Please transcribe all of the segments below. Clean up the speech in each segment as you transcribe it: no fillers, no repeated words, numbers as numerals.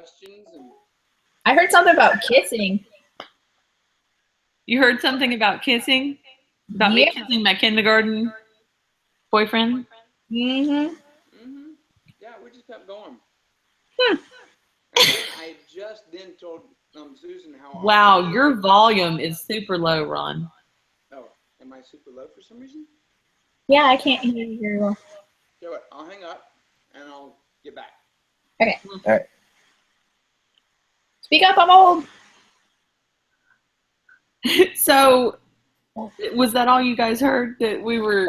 questions. And I heard something about kissing. You heard something about kissing? About me kissing my kindergarten boyfriend? Mm-hmm. Yeah, we just kept going. Hmm. I just then told Susan how. Wow, your volume is super low, Ron. Oh, am I super low for some reason? Yeah, I can't hear you very well. So what? I'll hang up and I'll get back. Okay. All right. Speak up, I'm old. So, was that all you guys heard? That we were...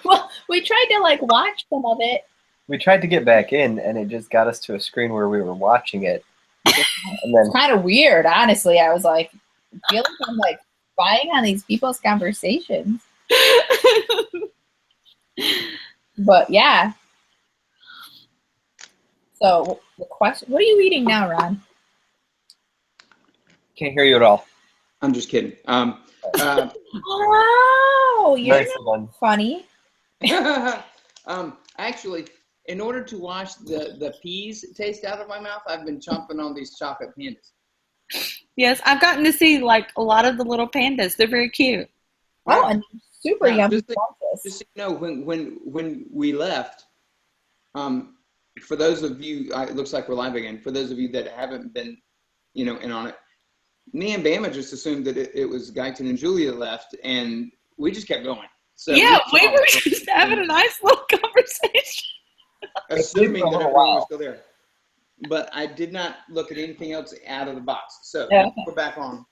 Well, we tried to, like, watch some of it. We tried to get back in, and it just got us to a screen where we were watching it. And then It's kind of weird, honestly. I was like, I feel like I'm, like, spying on these people's conversations. But, yeah. So, the question... What are you eating now, Ron? can't hear you at all. I'm just kidding. Oh, you're Nicely done. funny. Actually, in order to wash the peas taste out of my mouth, I've been chomping on these chocolate pandas. Yes, I've gotten to see like a lot of the little pandas. They're very cute. Oh, and super yummy. Just so you know, when we left, for those of you, it looks like we're live again. For those of you that haven't been, in on it, me and Bama just assumed that it was Guyton and Julia left, and we just kept going. So yeah, we were just having a nice little conversation. Assuming that everyone was still there. But I did not look at anything else out of the box. So we're back on.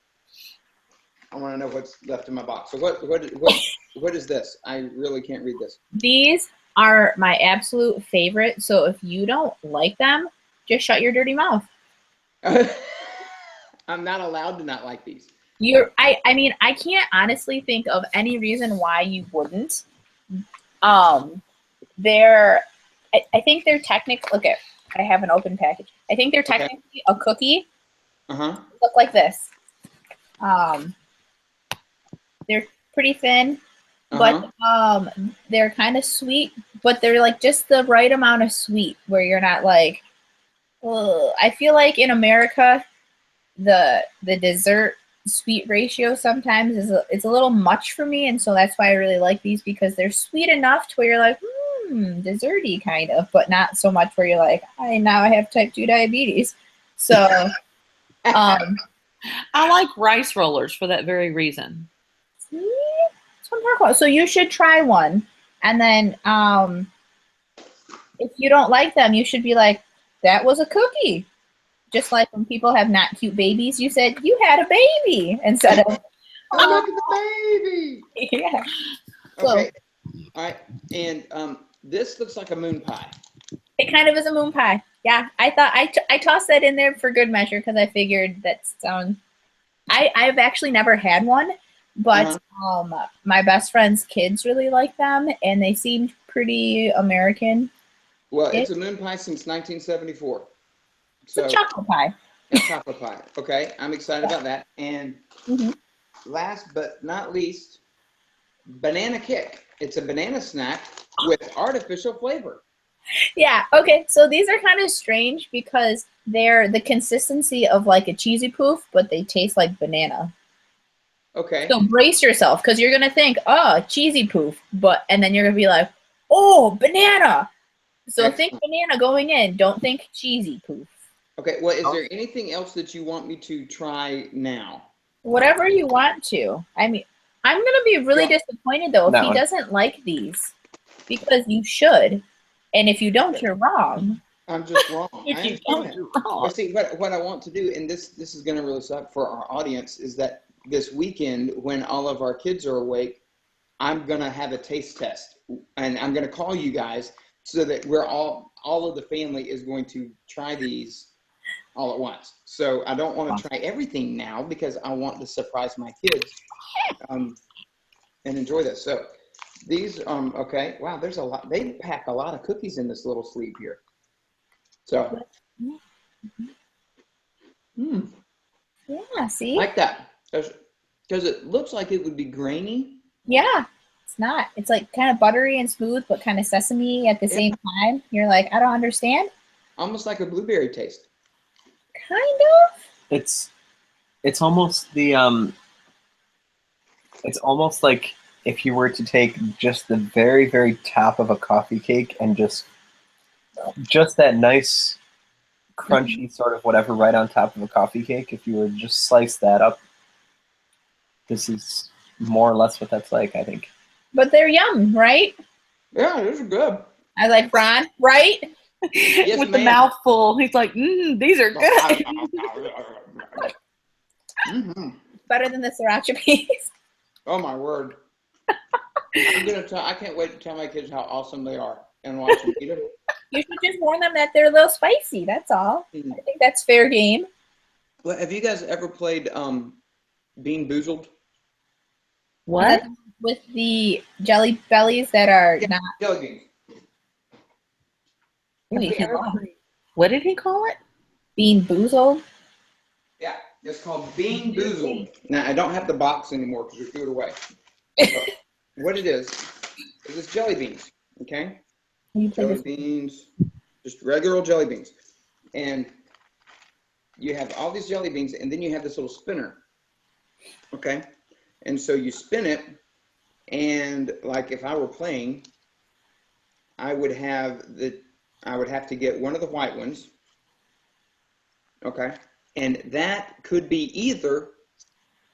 I want to know what's left in my box. So what is this? I really can't read this. These are my absolute favorite. So if you don't like them, just shut your dirty mouth. I'm not allowed to not like these. I mean, I can't honestly think of any reason why you wouldn't. I think they're technically, look at, I have an open package. I think they're technically a cookie. Look like this. They're pretty thin, but they're kind of sweet, but they're like just the right amount of sweet where you're not like, ugh. I feel like in America, the dessert sweet ratio sometimes it's a little much for me, and so that's why I really like these, because they're sweet enough to where you're like, desserty kind of, but not so much where you're like, now I have type 2 diabetes. So I like rice rollers for that very reason. See? That's what I'm talking about. So you should try one, and then if you don't like them, you should be like, that was a cookie. Just like when people have not cute babies, you said you had a baby instead of look at the baby. Yeah. Okay. All right. And this looks like a moon pie. It kind of is a moon pie. Yeah. I thought I tossed that in there for good measure because I figured that sound. I've actually never had one, but my best friend's kids really like them, and they seemed pretty American. Well, it's a moon pie since 1974. It's a chocolate pie. A chocolate pie. Okay, I'm excited about that. And last but not least, banana kick. It's a banana snack with artificial flavor. Yeah, okay, so these are kind of strange because they're the consistency of like a cheesy poof, but they taste like banana. Okay. So brace yourself, because you're going to think, oh, cheesy poof, and then you're going to be like, oh, banana. So think banana going in, don't think cheesy poof. Okay, well, is there anything else that you want me to try now? Whatever you want to. I mean, I'm going to be really disappointed, though, if he doesn't like these, because you should. And if you don't, you're wrong. I'm just wrong. If you don't, you're wrong. Well, see, what I want to do, and this is going to really suck for our audience, is that this weekend, when all of our kids are awake, I'm going to have a taste test. And I'm going to call you guys so that we're all of the family is going to try these all at once. So I don't want to try everything now because I want to surprise my kids and enjoy this. So these, okay, wow, there's a lot. They pack a lot of cookies in this little sleeve here. So, yeah, see? like that. Because it looks like it would be grainy. Yeah, it's not. It's like kind of buttery and smooth, but kind of sesame at the same time. You're like, I don't understand. Almost like a blueberry taste. Kind of. It's almost the it's almost like if you were to take just the very, very top of a coffee cake and just that nice crunchy sort of whatever right on top of a coffee cake, if you were to just slice that up, this is more or less what that's like, I think. But they're yum, right? Yeah, these are good. I like Ron, right? Yes, With the ma'am. mouth full. He's like, these are good. Mm-hmm. Better than the sriracha peas. Oh my word! I can't wait to tell my kids how awesome they are and watch them eat them. You should just warn them that they're a little spicy. That's all. I think that's fair game. Well, have you guys ever played Bean Boozled? What? With the jelly bellies that are not. Jelly beans. Wait, What did he call it? Bean boozled. Yeah, it's called Bean Boozled. Now I don't have the box anymore because we threw it away. But what it is it's jelly beans. Okay, jelly beans, just regular old jelly beans, and you have all these jelly beans, and then you have this little spinner. Okay, and so you spin it, and like if I were playing, I would have to get one of the white ones. Okay, and that could be either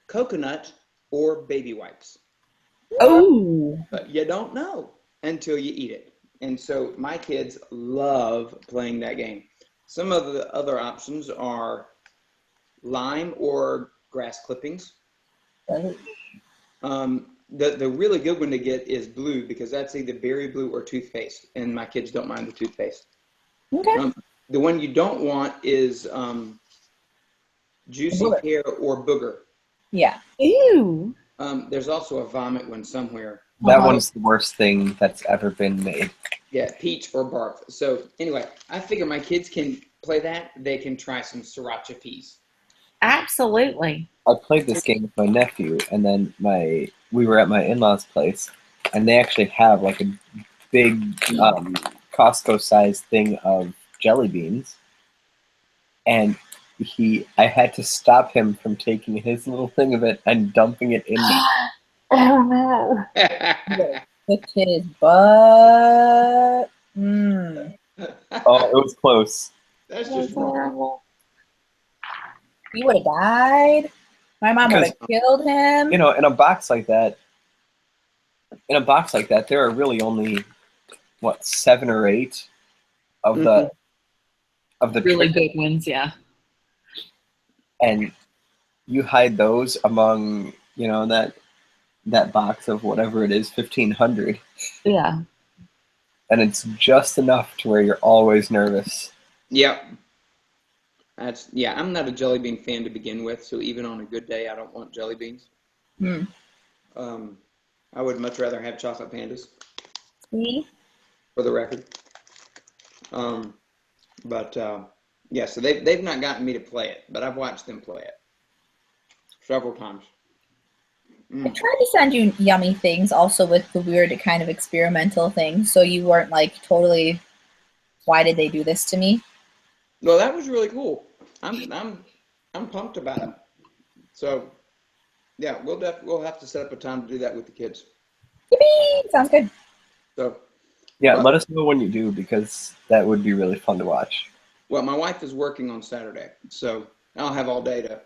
coconut or baby wipes. Oh. But you don't know until you eat it. And so my kids love playing that game. Some of the other options are lime or grass clippings. The really good one to get is blue because that's either berry blue or toothpaste, and my kids don't mind the toothpaste. Okay. The one you don't want is juicy pear or booger. Yeah. Ew. There's also a vomit one somewhere. That one's the worst thing that's ever been made. Yeah, peach or barf. So anyway, I figure my kids can play that. They can try some sriracha peas. Absolutely. I played this game with my nephew, and then we were at my in-laws' place, and they actually have like a big Costco-sized thing of jelly beans, and I had to stop him from taking his little thing of it and dumping it in there. Oh no. The kid's butt. Mm. Oh, it was close. That's just wrong. He would have died. My mom would have killed him. You know, in a box like that, there are really only 7 or 8 of the Really good ones, yeah. And you hide those among, that box of whatever it is, 1,500. Yeah. And it's just enough to where you're always nervous. Yep. I'm not a jelly bean fan to begin with, so even on a good day, I don't want jelly beans. Hmm. I would much rather have chocolate pandas. See? For the record. Yeah, so they've not gotten me to play it, but I've watched them play it several times. I tried to send you yummy things also with the weird kind of experimental things, so you weren't like totally, why did they do this to me? Well, that was really cool. I'm pumped about it. So, yeah, we'll have to set up a time to do that with the kids. Yippee! Sounds good. So, yeah, let us know when you do because that would be really fun to watch. Well, my wife is working on Saturday, so I'll have all day to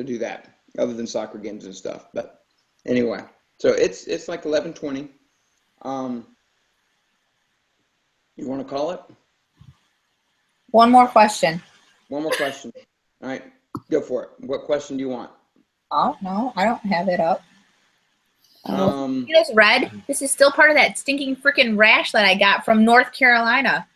do that, other than soccer games and stuff. But anyway, so it's like 11:20. You want to call it? One more question. One more question. All right, go for it. What question do you want? Oh, no, I don't have it up. Um, You know, it's red. This is still part of that stinking freaking rash that I got from North Carolina.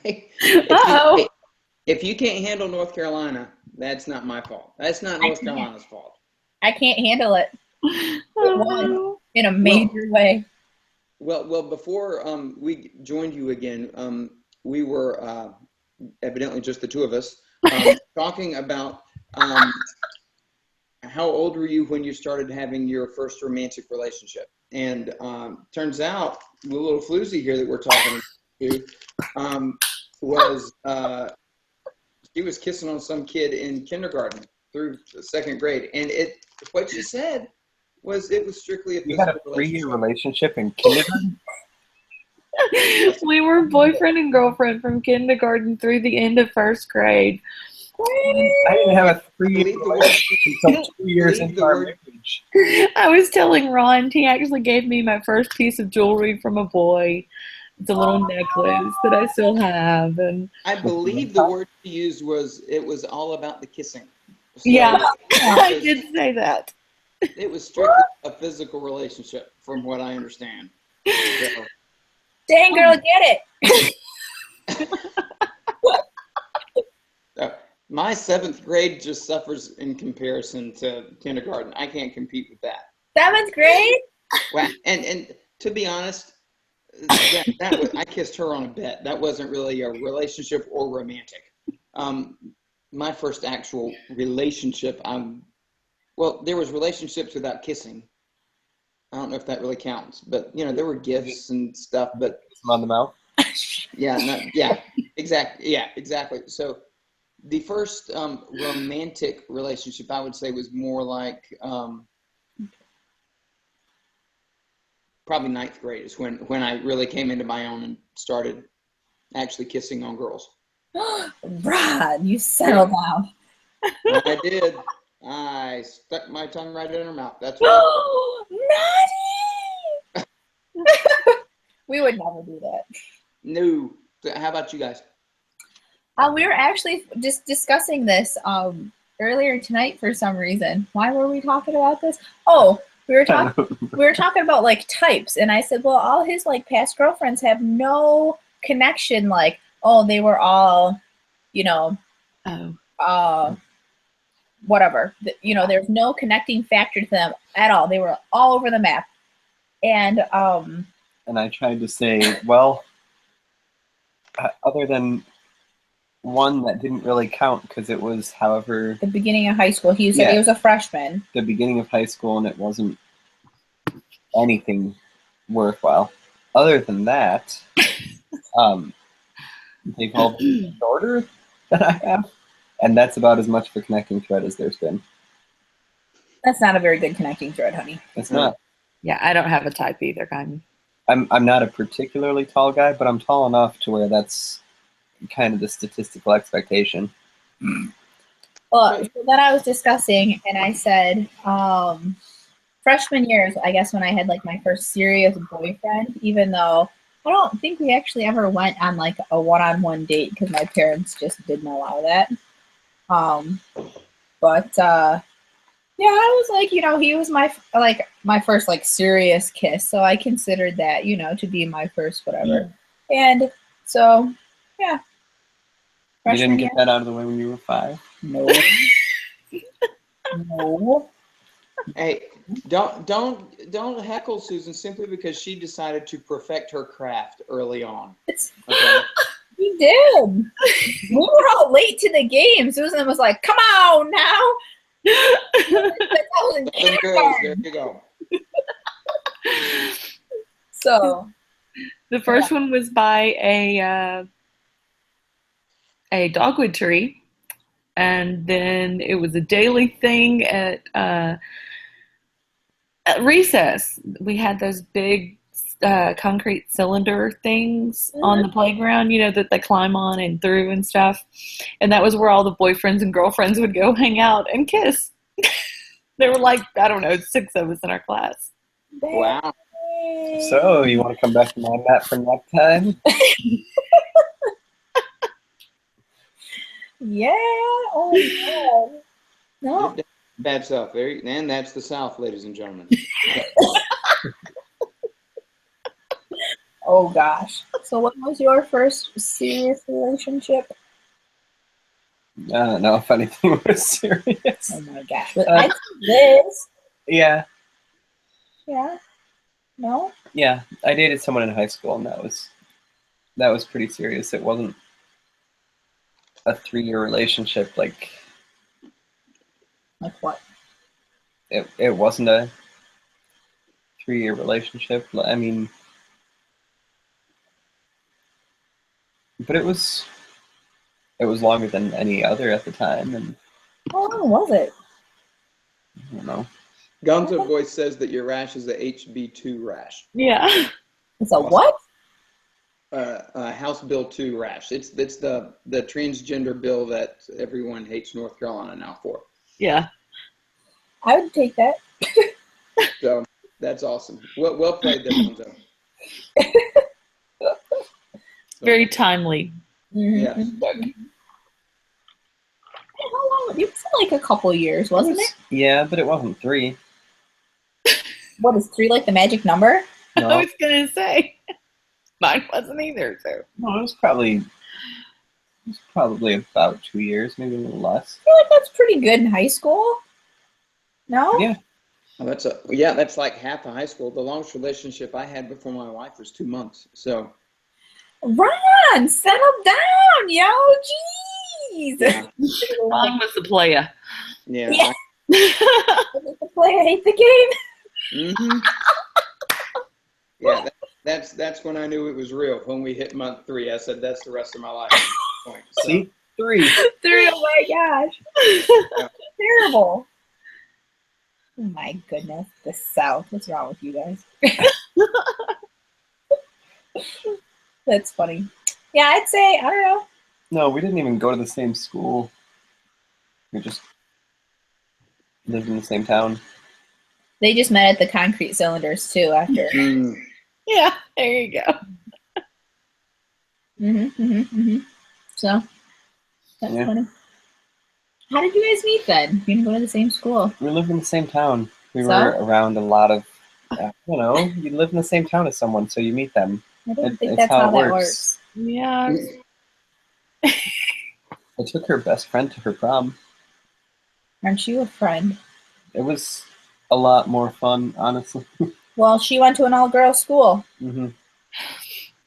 if you can't handle North Carolina, that's not my fault. That's not North Carolina's fault. I can't handle it. In a major way. Well, before we joined you again, we were evidently just the two of us talking about how old were you when you started having your first romantic relationship? And turns out the little floozy here that we're talking to was she was kissing on some kid in kindergarten through the second grade, and what she said was it was strictly a You had a physical 3-year relationship. relationship in kindergarten? We were boyfriend and girlfriend from kindergarten through the end of first grade. I didn't have a 3-year Believe the word. relationship until 2 years Believe into the our word. marriage. I was telling Ron, he actually gave me my first piece of jewelry from a boy. It's a little necklace that I still have, and I believe the word she used was it was all about the kissing. So yeah, I it was, did say that. it was strictly a physical relationship, from what I understand. So, Dang, girl, get it. my 7th grade just suffers in comparison to kindergarten. I can't compete with that. 7th grade? Wow. And to be honest, I kissed her on a bet. That wasn't really a relationship or romantic. My first actual relationship, well, there was relationships without kissing. I don't know if that really counts, but there were gifts and stuff. But On the mouth? exactly. So the first romantic relationship, I would say, was more like probably 9th grade is when I really came into my own and started actually kissing on girls. Rod, you settle down. I did. I stuck my tongue right in her mouth. That's right. Naughty! We would never do that. No. How about you guys? We were actually just discussing this earlier tonight for some reason. Why were we talking about this? Oh, we were talking about like types, and I said, well, all his like past girlfriends have no connection. Like, oh, they were all, whatever. There's no connecting factor to them at all. They were all over the map, and I tried to say, well, other than one that didn't really count because it was, however, the beginning of high school. He said he was a freshman. The beginning of high school, and it wasn't anything worthwhile. Other than that, they've all been shorter than I have, and that's about as much of a connecting thread as there's been. That's not a very good connecting thread, honey. It's not. Yeah, I don't have a type either, kind. I'm not a particularly tall guy, but I'm tall enough to where that's kind of the statistical expectation. Well, so then I was discussing, and I said, freshman years, I guess, when I had like my first serious boyfriend, even though I don't think we actually ever went on like a one-on-one date because my parents just didn't allow that. Yeah, I was like, he was my first like serious kiss, so I considered that, to be my first whatever. And so, yeah. You didn't get that out of the way when you were 5? No. No. Hey, don't heckle Susan simply because she decided to perfect her craft early on. Okay. We did. We were all late to the game. Susan was like, "Come on now." Southern girls, there you go. So the first one was by a dogwood tree, and then it was a daily thing at recess. We had those big concrete cylinder things on the playground, that they climb on and through and stuff, and that was where all the boyfriends and girlfriends would go hang out and kiss. There were like, I don't know, 6 of us in our class. Wow. So, you want to come back to my mat for nap time? Yeah. Oh, no. Bad South. And that's the South, ladies and gentlemen. Oh, gosh. So what was your first serious relationship? I don't know if anything was serious. Oh, my gosh. I think this. Yeah. Yeah. No? Yeah, I dated someone in high school, and that was pretty serious. It wasn't a 3-year relationship. Like What? It wasn't a 3-year relationship. I mean, but it was It was longer than any other at the time, and How long was it? I don't know. Gonzo Boy says that your rash is a HB2 rash. Yeah. It's a what? House Bill 2 rash. It's the transgender bill that everyone hates North Carolina now for. Yeah. I would take that. So that's awesome. Well played there, Gonzo. Very timely. Yes. How long? It was like a couple years, wasn't it? Yeah, but it wasn't 3. What is 3 like the magic number? I No, was gonna say mine wasn't either. So no, it was probably about 2 years, maybe a little less. I feel like that's pretty good in high school. No? Yeah. Oh, that's like half of high school. The longest relationship I had before my wife was 2 months. So Ron, settle down, yo. Jeez. yeah, Ron was the player. yeah. Yeah. The player hate the game. Mm-hmm. Yeah, that's when I knew it was real. When we hit month 3, I said that's the rest of my life. At this point. So, See? 3. 3, oh my gosh. Terrible. Oh my goodness. The South. What's wrong with you guys? That's funny. Yeah, I'd say, I don't know. No, we didn't even go to the same school. We just lived in the same town. They just met at the concrete cylinders too after. mm, Yeah, there you go. So, that's Yeah. funny. How did you guys meet then? You didn't go to the same school. We lived in the same town. We So? were around a lot of, you live in the same town as someone, so you meet them. I don't think It's that's how how it that works. works. Yeah. I took her best friend to her prom. Aren't you a friend? It was a lot more fun, honestly. Well, she went to an all-girls school. Hmm.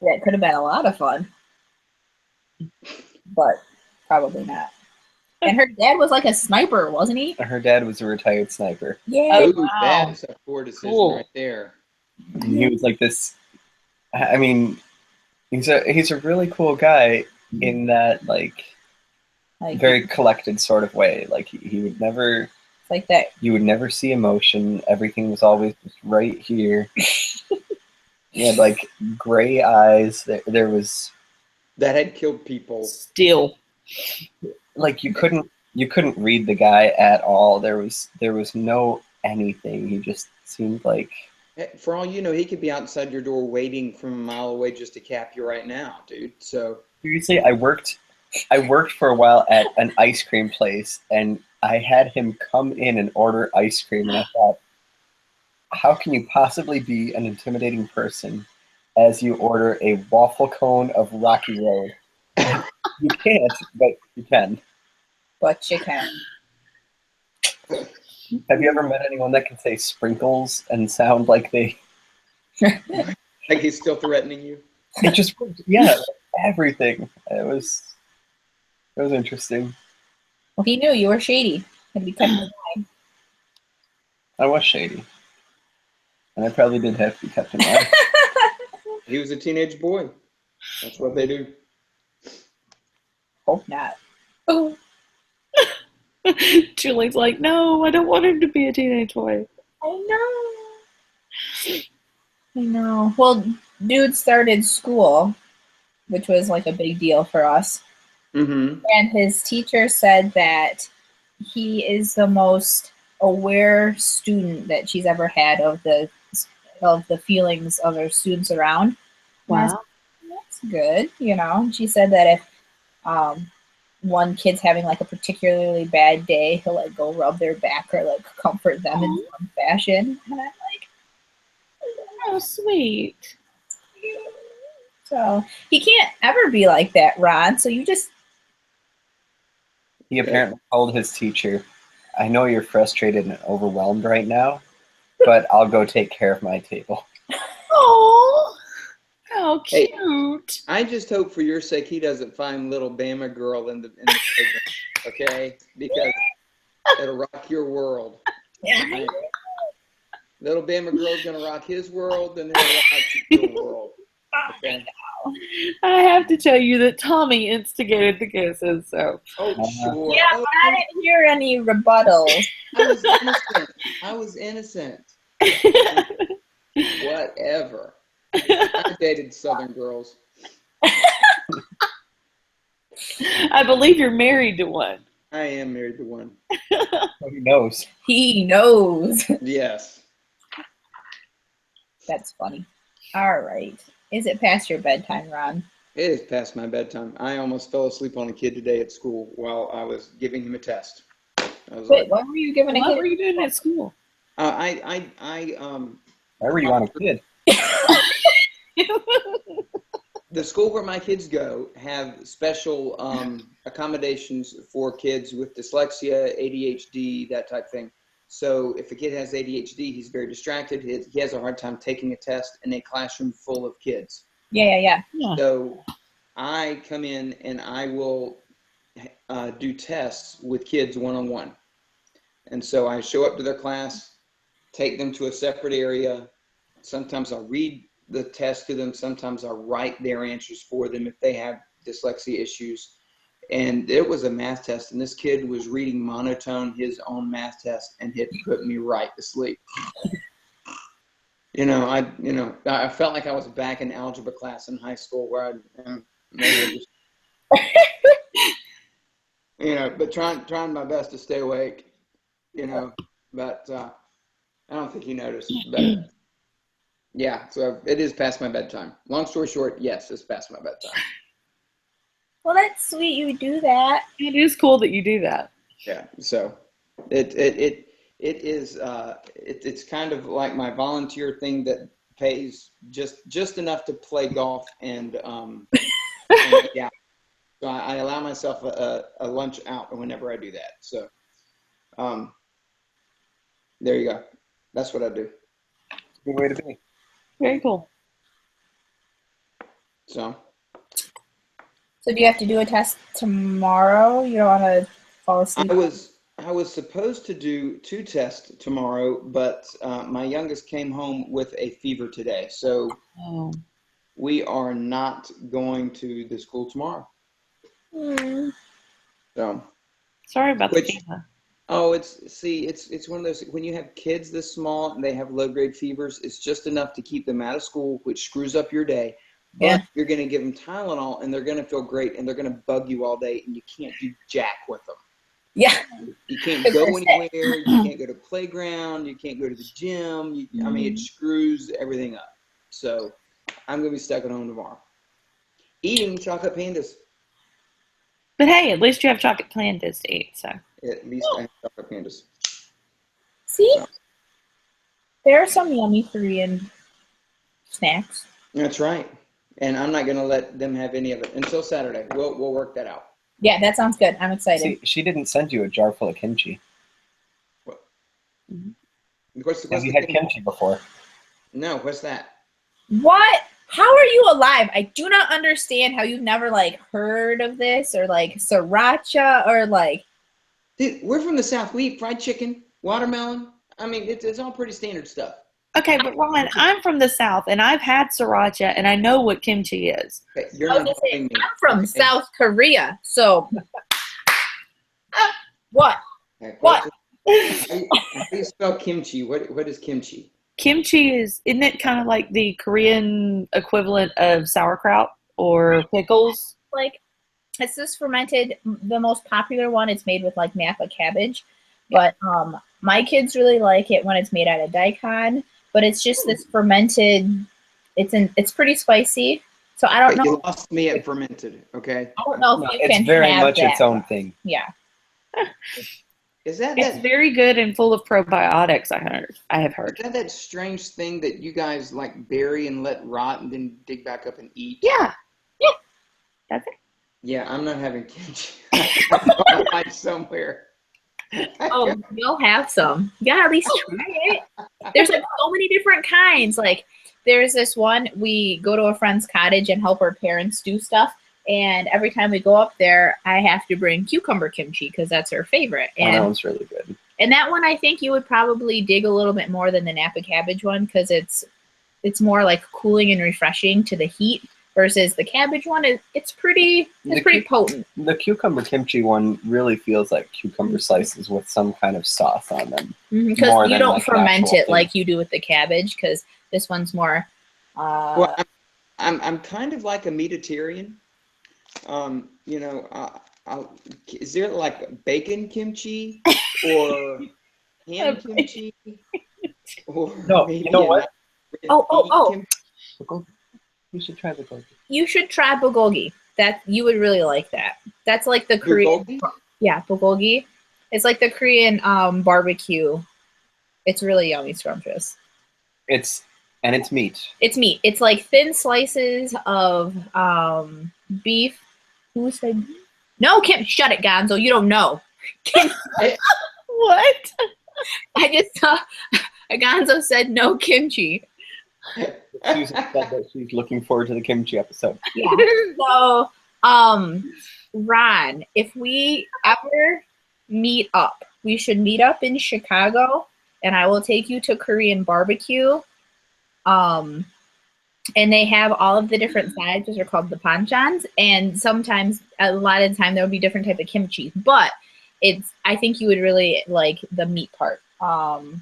Yeah, it could have been a lot of fun. But probably not. And her dad was like a sniper, wasn't he? Her dad was a retired sniper. Yeah. oh, wow. that's a poor decision Cool. right there. And he was like this. I mean, he's a really cool guy in that like very collected sort of way. Like he would never. It's like that. You would never see emotion. Everything was always just right here. He had like gray eyes. There was That had killed people. Still. like you couldn't read the guy at all. There was no anything. He just seemed like. For all you know, he could be outside your door waiting from a mile away just to cap you right now, dude. So Seriously, I worked for a while at an ice cream place, and I had him come in and order ice cream, and I thought, how can you possibly be an intimidating person as you order a waffle cone of Rocky Road? You can't, but you can. But you can. Have you ever met anyone that can say sprinkles and sound like they? like he's still threatening you. It just, yeah, everything. It was interesting. Well, he knew you were shady. Had to be kept in line. I was shady, and I probably did have to be kept in line. He was a teenage boy. That's what they do. Hope not. Oh. Julie's like, no, I don't want him to be a teenage boy. I know. Well, dude started school, which was like a big deal for us. Mm-hmm. And his teacher said that he is the most aware student that she's ever had of the feelings of her students around. Wow. That's good, you know. And she said that if one kid's having like a particularly bad day, he'll like go rub their back or like comfort them in some fashion. And I'm like, Oh, sweet. so he can't ever be like that, Ron. So you just He apparently told his teacher, I know you're frustrated and overwhelmed right now, but I'll go take care of my table. Oh, how Hey. cute. I just hope for your sake he doesn't find little Bama girl in the playground, okay? Because it'll rock your world. yeah. Little Bama girl's gonna rock his world, and then rock your world. Okay. I have to tell you that Tommy instigated the kisses, so. Oh, sure. Yeah, Oh, but I didn't hear any rebuttals. I was innocent. I was innocent. Whatever. I dated Southern girls. I believe you're married to one. I am married to one. Who knows? He knows. Yes. That's funny. All right. Is it past your bedtime, Ron? It is past my bedtime. I almost fell asleep on a kid today at school while I was giving him a test. I was Wait, like, what were you giving a What kid? were you doing at school? Why were you on a kid? The school where my kids go have special accommodations for kids with dyslexia, ADHD, that type thing. So if a kid has ADHD, he's very distracted. He has a hard time taking a test in a classroom full of kids. Yeah. So I come in and I will do tests with kids one-on-one. And so I show up to their class, take them to a separate area. Sometimes I'll read the test to them. Sometimes I'll write their answers for them if they have dyslexia issues. And it was a math test, and this kid was reading monotone his own math test, and it put me right to sleep. I felt like I was back in algebra class in high school where but trying my best to stay awake, but I don't think he noticed. But yeah, so it is past my bedtime. Long story short, yes, it's past my bedtime. Well, that's sweet you do that. It is cool that you do that. Yeah, so it is it's kind of like my volunteer thing that pays just enough to play golf and yeah. So I allow myself a lunch out whenever I do that. So there you go. That's what I do. Good way to be. Very cool. So do you have to do a test tomorrow? You don't want to fall asleep? I was supposed to do 2 tests tomorrow, but my youngest came home with a fever today. So we are not going to the school tomorrow. So sorry about the fever. Oh, it's one of those, when you have kids this small and they have low-grade fevers, it's just enough to keep them out of school, which screws up your day. But you're going to give them Tylenol, and they're going to feel great, and they're going to bug you all day, and you can't do jack with them. Yeah. You can't go anywhere. You can't go to the playground. You can't go to the gym. I mean, it screws everything up. So I'm going to be stuck at home tomorrow, eating chocolate pandas. But hey, at least you have chocolate pandas to eat. So At least I have chocolate pandas. See? So. There are some yummy Korean snacks. That's right. And I'm not going to let them have any of it until Saturday. We'll work that out. Yeah, that sounds good. I'm excited. See, she didn't send you a jar full of kimchi. What? Have you had kimchi before? No, what's that? What? How are you alive? I do not understand how you've never heard of this or sriracha or Dude, we're from the South. We eat fried chicken, watermelon. I mean, it's all pretty standard stuff. Okay, but Ron, I'm from the South, and I've had sriracha, and I know what kimchi is. Okay, you're not telling me. I'm from South Korea, so what? Okay, what? How do you spell kimchi? What is kimchi? Kimchi isn't it kind of like the Korean equivalent of sauerkraut or pickles? It's this fermented, the most popular one. It's made with Napa cabbage, but my kids really like it when it's made out of daikon. But it's just this fermented. It's pretty spicy. So I don't know. You lost me at fermented. Okay. I don't know if you can It's very have much that. its own thing. Yeah. It's very good and full of probiotics. I have heard. Is that strange thing that you guys bury and let rot and then dig back up and eat? Yeah. That's it. Yeah, I'm not having kimchi. I'll find somewhere. Oh, you'll have some. Yeah, at least try it. There's so many different kinds. There's this one, we go to a friend's cottage and help her parents do stuff. And every time we go up there, I have to bring cucumber kimchi because that's her favorite. And that one's really good. And that one, I think you would probably dig a little bit more than the Napa cabbage one because it's it's more like cooling and refreshing to the heat. Versus the cabbage one, it's pretty potent. The cucumber kimchi one really feels like cucumber slices with some kind of sauce on them. Because you don't ferment it like you do with the cabbage. Because this one's more. Well, I'm kind of like a meatitarian. You know, is there like bacon kimchi or ham kimchi? Or no, you know what? You should try bulgogi. You should try bulgogi. That you would really like that. That's like the Korean. Bulgogi? Yeah, bulgogi. It's like the Korean barbecue. It's really yummy, scrumptious. It's meat. It's meat. It's like thin slices of beef. Who said? No, Kim. Shut it, Gonzo. You don't know. Kim, what? I just saw Gonzo said no kimchi. Susan said that she's looking forward to the kimchi episode. Yeah. So, Ron, if we ever meet up, we should meet up in Chicago, and I will take you to Korean barbecue. And they have all of the different sides, which are called the panchans, and sometimes, a lot of the time, there will be different type of kimchi. But I think you would really like the meat part. I'll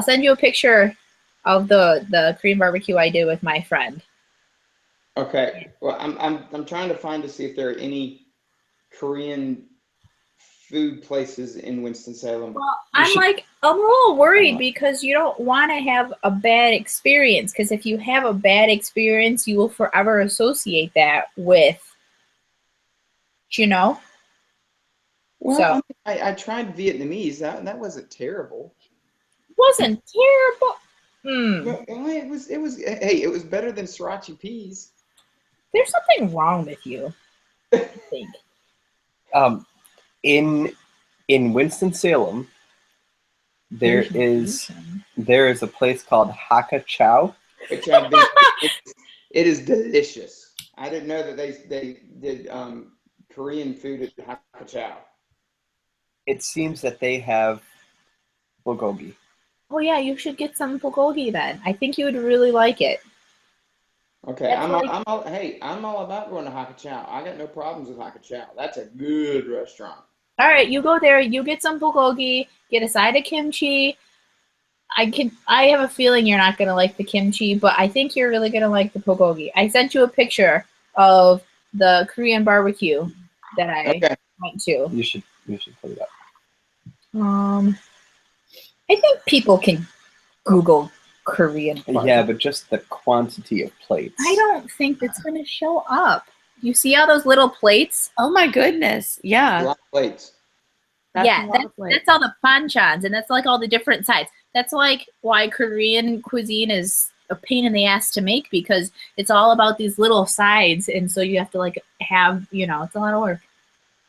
send you a picture of the Korean barbecue I did with my friend. Okay. Well, I'm trying to find to see if there are any Korean food places in Winston-Salem. Well, I'm a little worried because you don't want to have a bad experience. Because if you have a bad experience, you will forever associate that with, you know. Well, So I tried Vietnamese. That wasn't terrible. Wasn't terrible. Well, it was. Hey, it was better than sriracha peas. There's something wrong with you, I think. In Winston-Salem, there is a place called Hakka Chow. Which I've been. It is delicious. I didn't know that they did Korean food at Hakka Chow. It seems that they have bulgogi. Oh yeah, you should get some bulgogi then. I think you would really like it. Okay, I'm all about going to Hakka Chow. I got no problems with Hakka Chow. That's a good restaurant. All right, you go there, you get some bulgogi, get a side of kimchi. I have a feeling you're not gonna like the kimchi, but I think you're really gonna like the bulgogi. I sent you a picture of the Korean barbecue that I went to. You should put it up. I think people can Google Korean barbecue. Yeah, but just the quantity of plates. I don't think it's going to show up. You see all those little plates? Oh my goodness. Yeah. A lot of plates. That's all the panchans, and that's like all the different sides. That's like why Korean cuisine is a pain in the ass to make, because it's all about these little sides, and so you have to like have, it's a lot of work.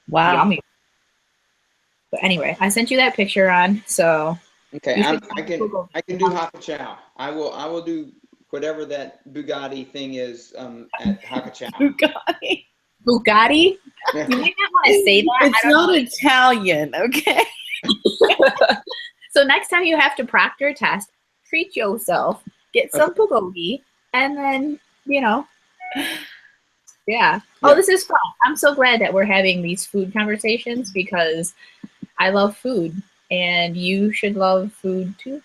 Wow. Yummy. But anyway, I sent you that picture on, so okay, I can do Hakka Chow. I will do whatever that Bugatti thing is at Hakka Chow. Bugatti? Yeah. You may not want to say that. It's not Italian, okay? So next time you have to proctor a test, treat yourself, get some bulgogi, and then, yeah. Oh, this is fun. I'm so glad that we're having these food conversations because I love food, and you should love food too.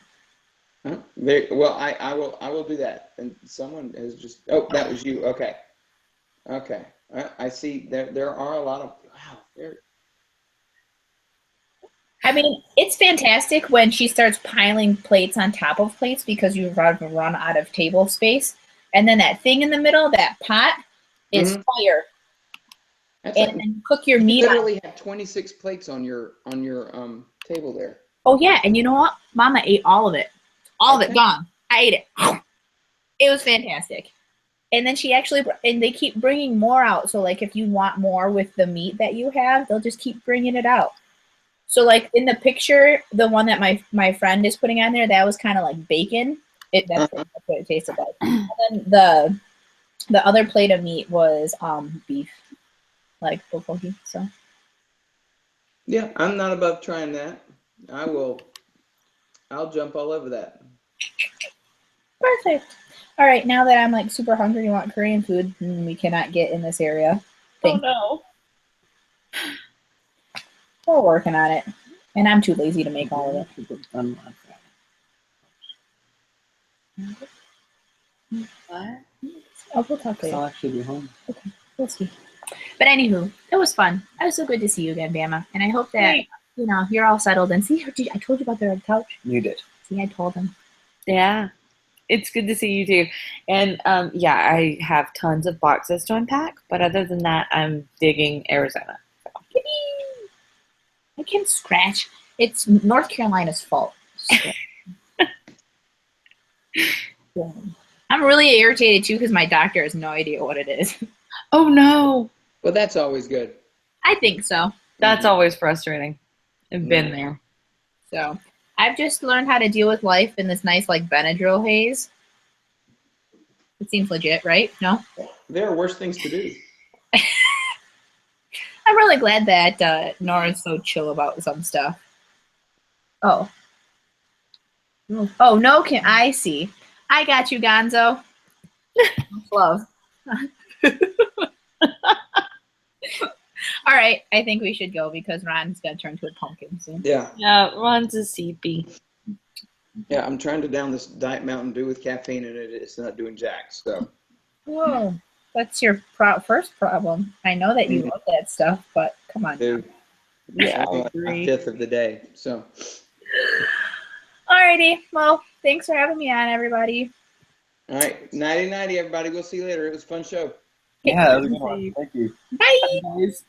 Well, I will do that. And someone has just. Oh, that was you. Okay. I see. There are a lot of. Wow. I mean, it's fantastic when she starts piling plates on top of plates because you run out of table space, and then that thing in the middle, that pot, is fire. And cook your meat. You literally have 26 plates on your table there. Oh yeah, and you know what? Mama ate all of it. All of it gone. I ate it. It was fantastic. And then they keep bringing more out. So like if you want more with the meat that you have, they'll just keep bringing it out. So like in the picture, the one that my friend is putting on there, that was kind of like bacon. That's what it tasted like. And then the other plate of meat was beef, like bulgogi. So yeah, I'm not above trying that. I'll jump all over that. Perfect. All right, now that I'm like super hungry and want Korean food, and we cannot get in this area. Oh no. We're working on it, and I'm too lazy to make all of it. What? Oh, we'll talk later. I'll actually be home. Okay, we'll see. But anywho, it was fun. It was so good to see you again, Bama, and I hope that you're all settled. And see, I told you about the red couch. You did. See, I told him. Yeah. It's good to see you too. And yeah, I have tons of boxes to unpack, but other than that, I'm digging Arizona. I can scratch. It's North Carolina's fault. So. I'm really irritated too because my doctor has no idea what it is. Oh no. Well, that's always good. I think so. That's always frustrating. I've been there. So I've just learned how to deal with life in this nice like Benadryl haze. It seems legit, right? No? There are worse things to do. I'm really glad that Nora's so chill about some stuff. Oh. Oh, no, can I see. I got you, Gonzo. Love. All right, I think we should go because Ron's going to turn to a pumpkin soon. Yeah. Yeah, Ron's a CP. Yeah, I'm trying to down this Diet Mountain Dew with caffeine in it. It's not doing jack, so. Whoa, that's your first problem. I know that you love that stuff, but come on. Dude. Yeah, I A agree. fifth of the day, so. Alrighty, well, thanks for having me on, everybody. All right, nighty, everybody. We'll see you later. It was a fun show. Yeah, that was a good one. Thank you. Bye. Guys.